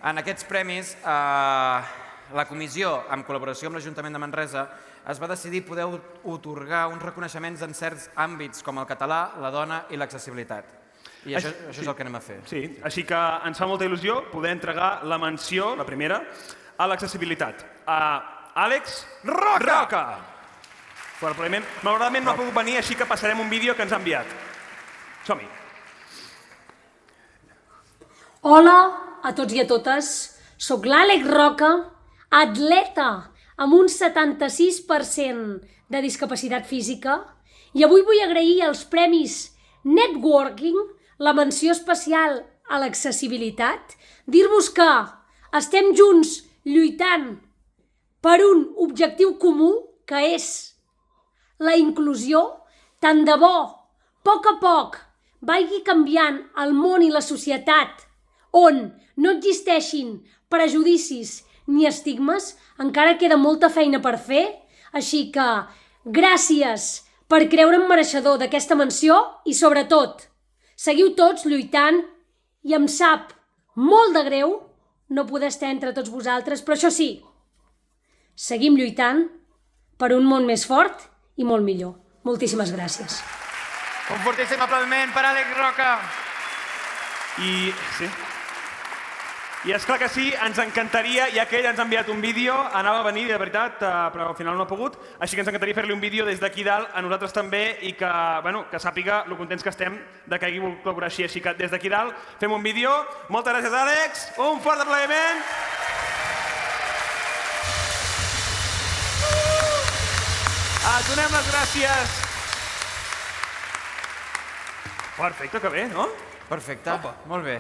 En aquests premis, la comissió, en col·laboració amb l'Ajuntament de Manresa, es va decidir poder atorgar uns reconeixements en certs àmbits com el català, la dona i l'accessibilitat. I això és el que anem a fer. Sí, així que ens fa molta il·lusió poder entregar la menció, la primera, a l'accessibilitat. A Àlex Roca! Malauradament no ha pogut venir, així que passarem un vídeo que ens ha enviat. Som-hi! Hola a tots i a totes, soc l'Àlex Roca, atleta amb un 76% de discapacitat física, i avui vull agrair els premis Networking, la menció especial a l'accessibilitat, dir-vos que estem junts lluitant per un objectiu comú, que és la inclusió. Tant de bo, a poc, vagi canviant el món i la societat on no existeixin prejudicis ni estigmes. Encara queda molta feina per fer, així que gràcies per creure'm mereixedor d'aquesta menció i, sobretot, seguiu tots lluitant, i em sap molt de greu no poder estar entre tots vosaltres, però això sí, seguim lluitant per un món més fort i molt millor. Moltíssimes gràcies. Un fortíssim aplaudiment per Àlex Roca. I és clar que sí, ens encantaria, ja que ell ens ha enviat un vídeo, anava a venir, de veritat, però al final no ha pogut, així que ens encantaria fer-li un vídeo des d'aquí dalt, a nosaltres també, i que sàpiga lo contents que estem de que hagi volgut col·laborar així. Així que des d'aquí dalt fem un vídeo. Moltes gràcies, Àlex. Un fort aplaudiment. Et donem les gràcies. Perfecte, que bé, no? Perfecte, molt bé.